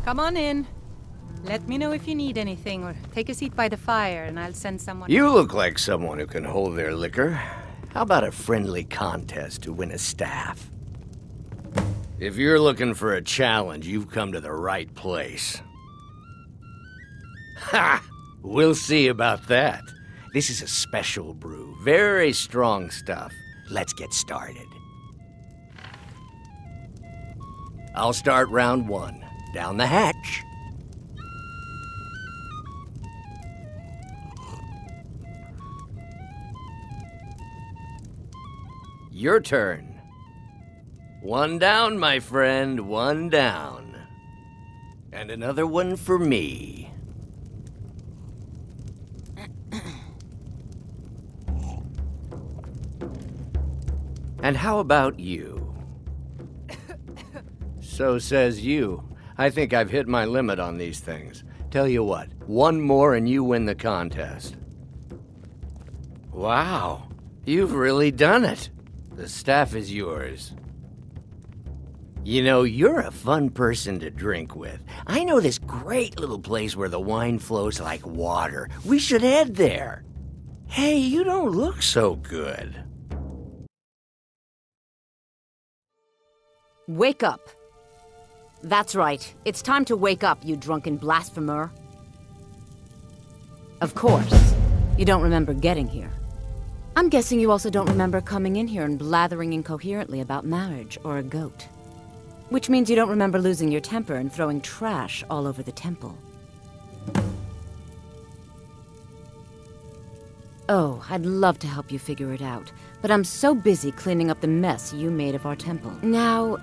Come on in. Let me know if you need anything, or take a seat by the fire and I'll send someone. You look like someone who can hold their liquor. How about a friendly contest to win a staff? If you're looking for a challenge, you've come to the right place. Ha! We'll see about that. This is a special brew. Very strong stuff. Let's get started. I'll start round one. Down the hatch. Your turn. One down, my friend, one down. And another one for me. And how about you? So says you. I think I've hit my limit on these things. Tell you what, one more and you win the contest. Wow, you've really done it. The staff is yours. You know, you're a fun person to drink with. I know this great little place where the wine flows like water. We should head there. Hey, you don't look so good. Wake up. That's right. It's time to wake up, you drunken blasphemer. Of course. You don't remember getting here. I'm guessing you also don't remember coming in here and blathering incoherently about marriage or a goat. Which means you don't remember losing your temper and throwing trash all over the temple. Oh, I'd love to help you figure it out, but I'm so busy cleaning up the mess you made of our temple. Now,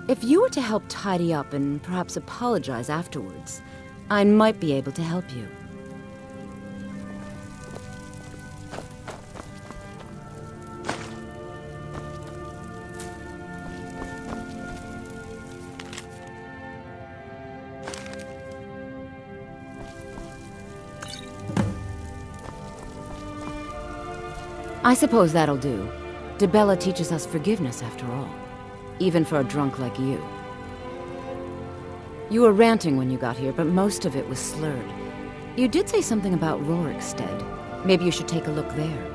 if you were to help tidy up and perhaps apologize afterwards, I might be able to help you. I suppose that'll do. Dibella teaches us forgiveness, after all. Even for a drunk like you. You were ranting when you got here, but most of it was slurred. You did say something about Rorikstead. Maybe you should take a look there.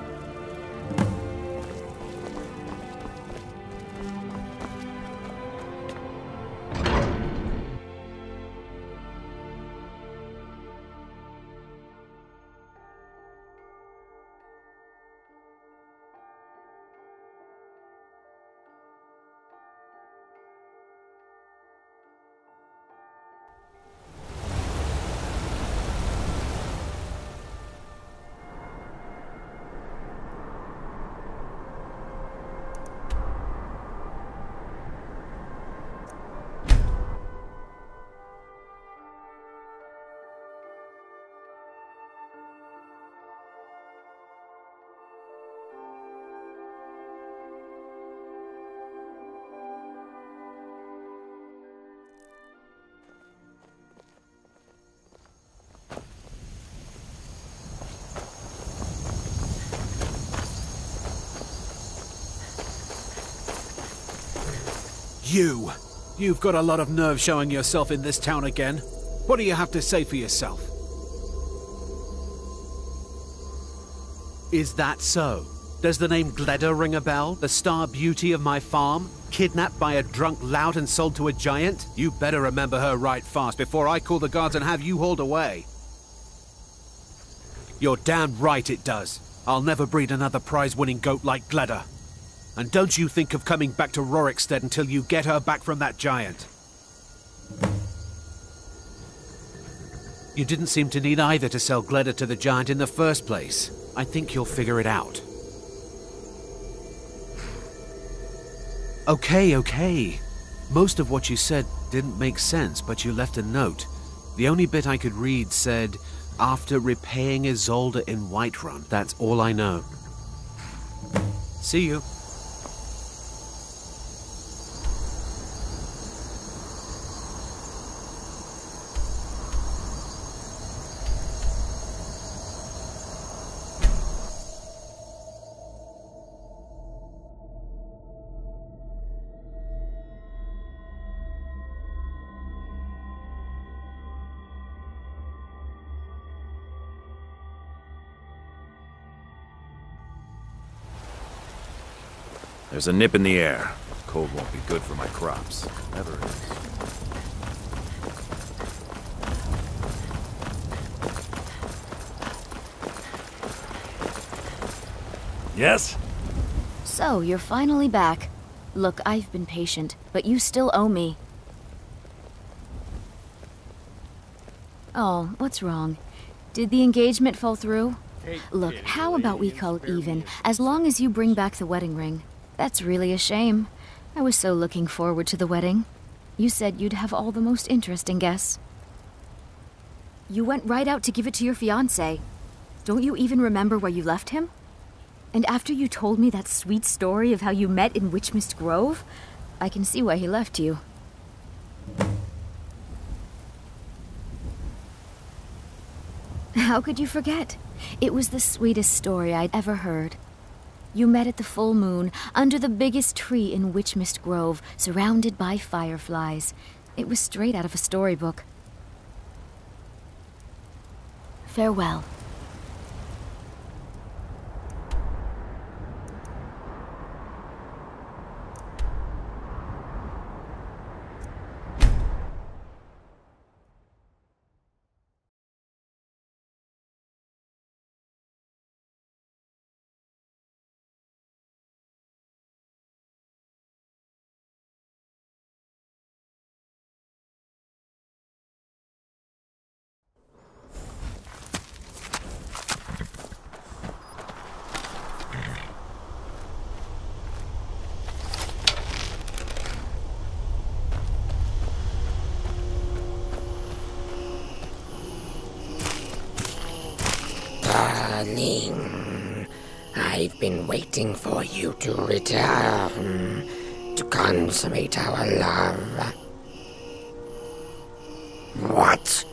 You've got a lot of nerve showing yourself in this town again. What do you have to say for yourself? Is that so? Does the name Gleda ring a bell? The star beauty of my farm? Kidnapped by a drunk lout and sold to a giant? You better remember her right fast before I call the guards and have you hauled away. You're damn right it does. I'll never breed another prize-winning goat like Gleda. And don't you think of coming back to Rorikstead until you get her back from that giant. You didn't seem to need either to sell Gleda to the giant in the first place. I think you'll figure it out. Okay. Most of what you said didn't make sense, but you left a note. The only bit I could read said, after repaying Isolde in Whiterun. That's all I know. See you. There's a nip in the air. Cold won't be good for my crops. Never is. Yes? So, you're finally back. Look, I've been patient, but you still owe me. Oh, what's wrong? Did the engagement fall through? Look, how about we call it even, as long as you bring back the wedding ring? That's really a shame. I was so looking forward to the wedding. You said you'd have all the most interesting guests. You went right out to give it to your fiancé. Don't you even remember where you left him? And after you told me that sweet story of how you met in Witchmist Grove, I can see why he left you. How could you forget? It was the sweetest story I'd ever heard. You met at the full moon, under the biggest tree in Witchmist Grove, surrounded by fireflies. It was straight out of a storybook. Farewell. Darling, I've been waiting for you to return to consummate our love. What?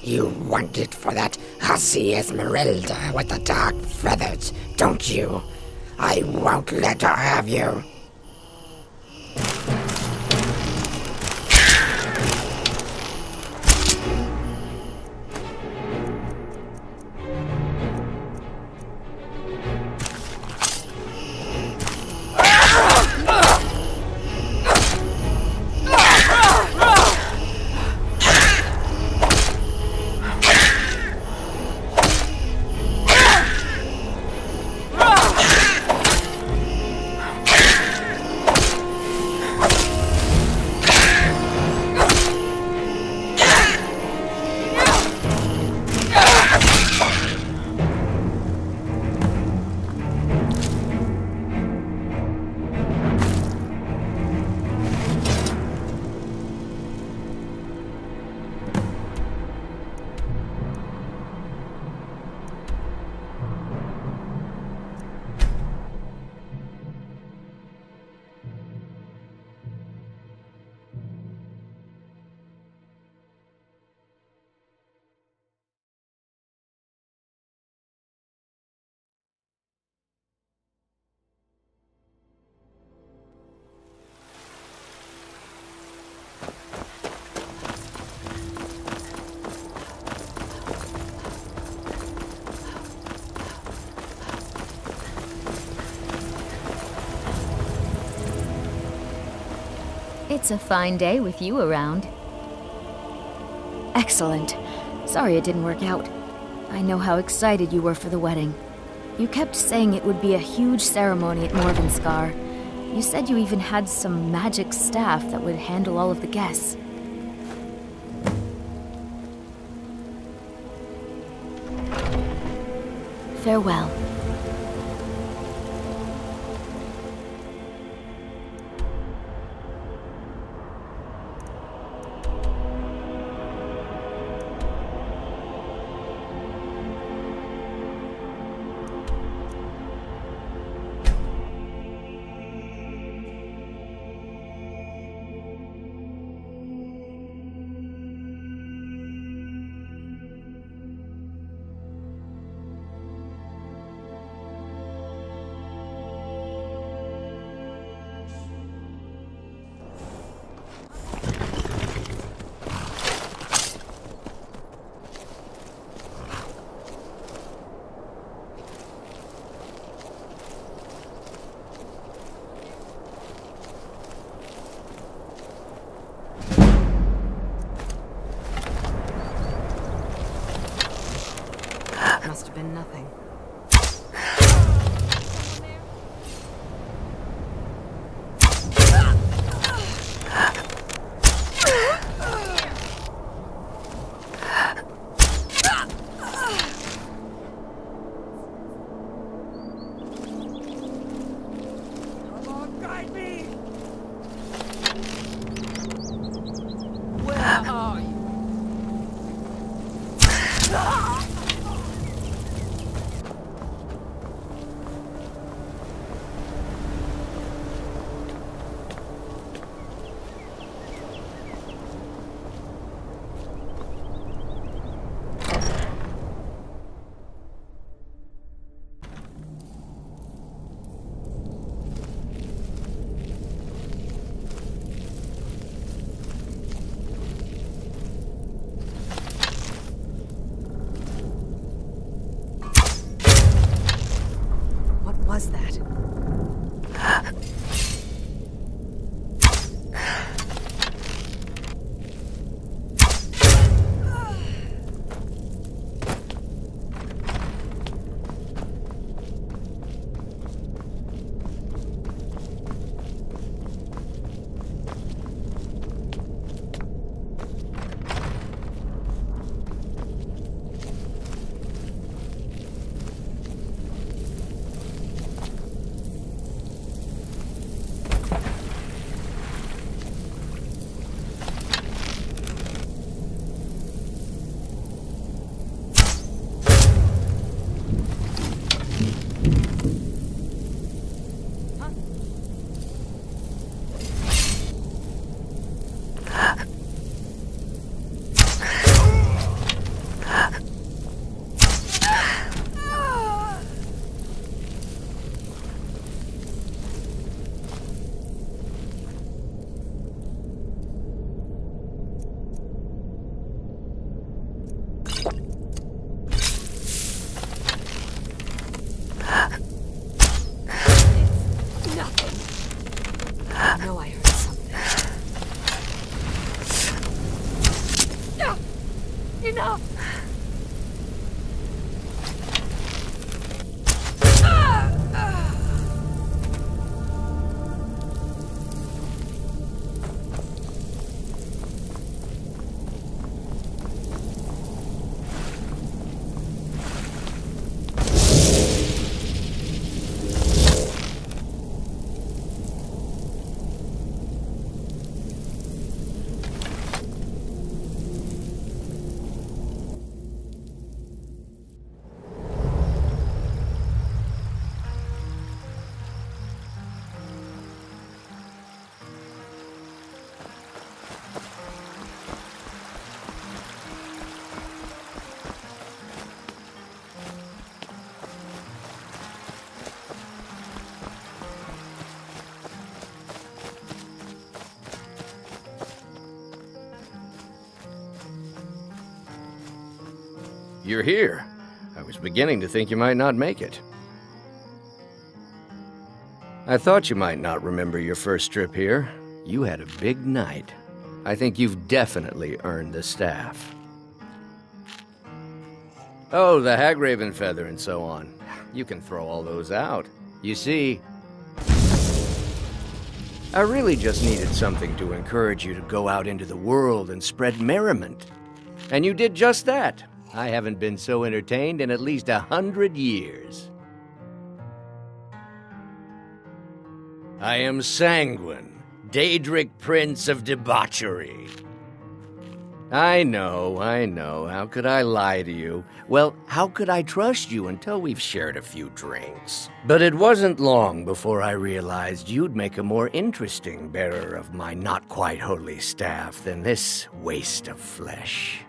You want it for that hussy Esmeralda with the dark feathers, don't you? I won't let her have you. It's a fine day with you around. Excellent. Sorry it didn't work out. I know how excited you were for the wedding. You kept saying it would be a huge ceremony at Morvenskar. You said you even had some magic staff that would handle all of the guests. Farewell. must have been nothing. What was that? You're here. I was beginning to think you might not make it. I thought you might not remember your first trip here. You had a big night. I think you've definitely earned the staff. Oh, the Hagraven feather and so on. You can throw all those out. You see, I really just needed something to encourage you to go out into the world and spread merriment. And you did just that. I haven't been so entertained in at least 100 years. I am Sanguine, Daedric Prince of Debauchery. I know. How could I lie to you? Well, how could I trust you until we've shared a few drinks? But it wasn't long before I realized you'd make a more interesting bearer of my not-quite-holy staff than this waste of flesh.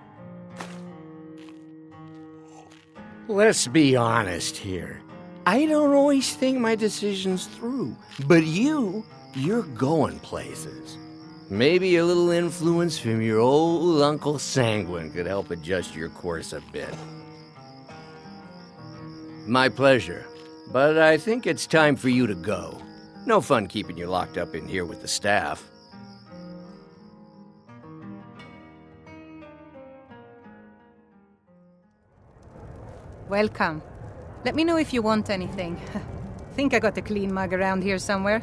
Let's be honest here. I don't always think my decisions through, but you're going places. Maybe a little influence from your old Uncle Sanguine could help adjust your course a bit. My pleasure, but I think it's time for you to go. No fun keeping you locked up in here with the staff. Welcome. Let me know if you want anything. Think I got a clean mug around here somewhere.